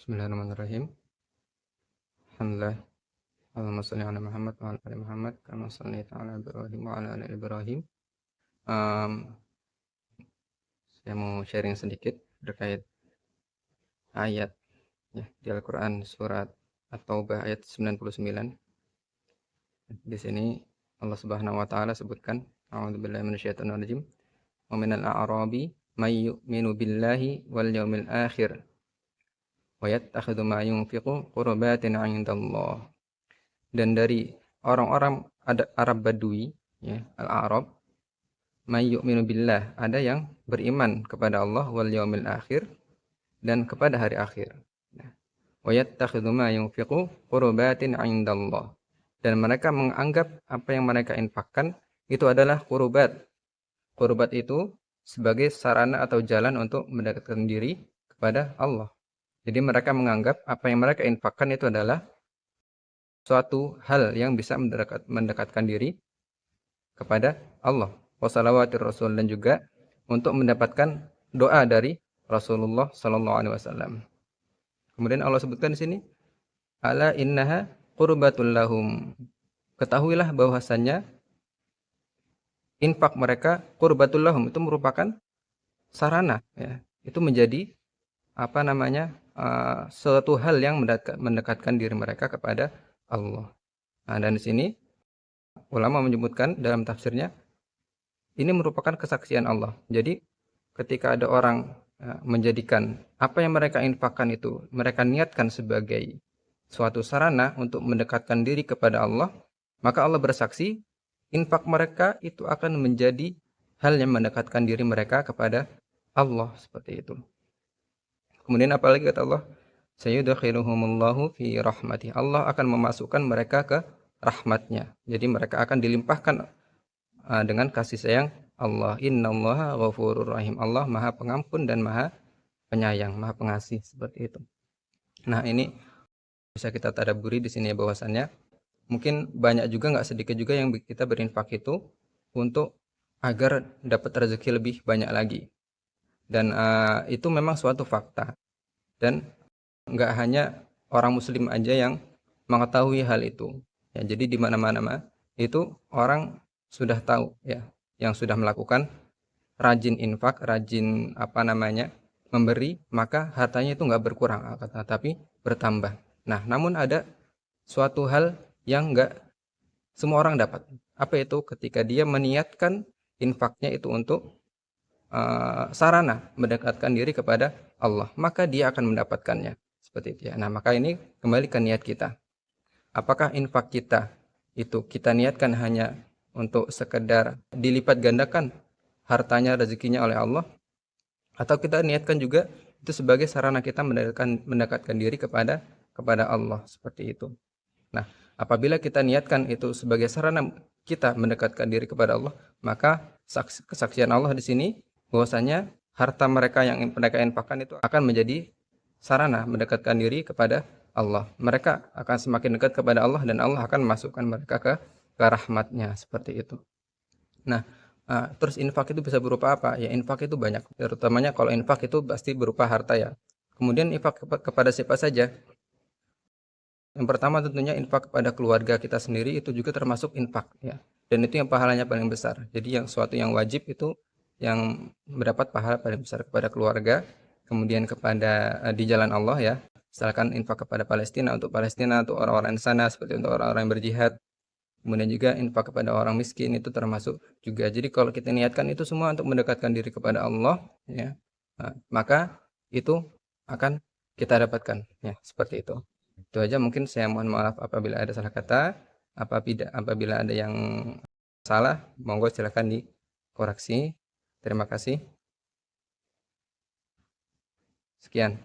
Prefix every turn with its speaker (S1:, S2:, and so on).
S1: Bismillahirrahmanirrahim. Alhamdulillah. Allahumma shalli ala Muhammad wa ala ali Muhammad kama shallaita ala Ibrahim wa ala ali Ibrahim. Mmm, saya mau sharing sedikit terkait ayat ya di Al-Qur'an surat At-Taubah ayat 99. Di sini Allah Subhanahu wa taala sebutkan, a'udzubillahi minasyaitonir rajim. Wa minal a'rabi may yu'minu billahi wal yaumil akhir wa yattakhidhu ma yunfiqu qurbatin 'indallah. Dan dari orang-orang ada Arab Badui ya, Al-A'rab, may yu'minu billah, ada yang beriman kepada Allah wal yaumil akhir dan kepada hari akhir. Nah, wa yattakhidhu ma yunfiqu qurbatin 'indallah. Dan mereka menganggap apa yang mereka infakkan itu adalah qurbat. Qurbat itu sebagai sarana atau jalan untuk mendekatkan diri kepada Allah. Jadi mereka menganggap apa yang mereka infakkan itu adalah suatu hal yang bisa mendekatkan diri kepada Allah. Wassalawatir Rasul, dan juga untuk mendapatkan doa dari Rasulullah sallallahu alaihi wasallam. Kemudian Allah sebutkan di sini, ala innaha qurbatul lahum. Ketahuilah bahwasannya infak mereka qurbatul lahum itu merupakan sarana ya. Itu menjadi suatu hal yang mendekatkan diri mereka kepada Allah. Nah, dan di sini ulama menyebutkan dalam tafsirnya ini merupakan kesaksian Allah. Jadi ketika ada orang menjadikan apa yang mereka infakkan itu mereka niatkan sebagai suatu sarana untuk mendekatkan diri kepada Allah, maka Allah bersaksi infak mereka itu akan menjadi hal yang mendekatkan diri mereka kepada Allah, seperti itu. Kemudian apalagi kata Allah, sayudkhiluhumullahu fi rahmatih. Allah akan memasukkan mereka ke rahmatnya. Jadi mereka akan dilimpahkan dengan kasih sayang Allah. Innallaha ghafurur rahim. Allah Maha Pengampun dan Maha Penyayang, Maha Pengasih, seperti itu. Nah, ini bisa kita tadabburi di sini bahwasannya mungkin banyak juga, nggak sedikit juga yang kita berinfak itu untuk agar dapat rezeki lebih banyak lagi. Dan itu memang suatu fakta. Dan nggak hanya orang muslim aja yang mengetahui hal itu. Ya, jadi di mana-mana itu orang sudah tahu ya, yang sudah melakukan rajin infak, rajin memberi, maka hartanya itu nggak berkurang, tapi bertambah. Nah, namun ada suatu hal yang nggak semua orang dapat. Apa itu? Ketika dia meniatkan infaknya itu untuk sarana mendekatkan diri kepada Allah, maka dia akan mendapatkannya. Seperti itu ya. Nah, maka ini kembali ke niat kita. Apakah infak kita itu kita niatkan hanya untuk sekedar dilipat gandakan hartanya, rezekinya oleh Allah, atau kita niatkan juga itu sebagai sarana kita mendekatkan diri kepada Allah, seperti itu. Nah, apabila kita niatkan itu sebagai sarana kita mendekatkan diri kepada Allah, maka kesaksian Allah di sini bahwasanya harta mereka yang mereka infakkan itu akan menjadi sarana mendekatkan diri kepada Allah. Mereka akan semakin dekat kepada Allah dan Allah akan memasukkan mereka ke rahmatnya, seperti itu. Nah, terus infak itu bisa berupa apa? Ya, infak itu banyak. Terutamanya kalau infak itu pasti berupa harta ya. Kemudian infak kepada siapa saja? Yang pertama tentunya infak kepada keluarga kita sendiri, itu juga termasuk infak ya. Dan itu yang pahalanya paling besar. Jadi yang suatu yang wajib itu yang mendapat pahala paling besar kepada keluarga, kemudian kepada di jalan Allah ya. Misalkan infak kepada Palestina, untuk orang-orang di sana, seperti untuk orang-orang yang berjihad. Kemudian juga infak kepada orang miskin itu termasuk juga. Jadi kalau kita niatkan itu semua untuk mendekatkan diri kepada Allah ya, maka itu akan kita dapatkan ya, seperti itu. Itu aja, mungkin saya mohon maaf apabila ada salah kata, apabila ada yang salah, monggo silakan dikoreksi. Terima kasih. Sekian.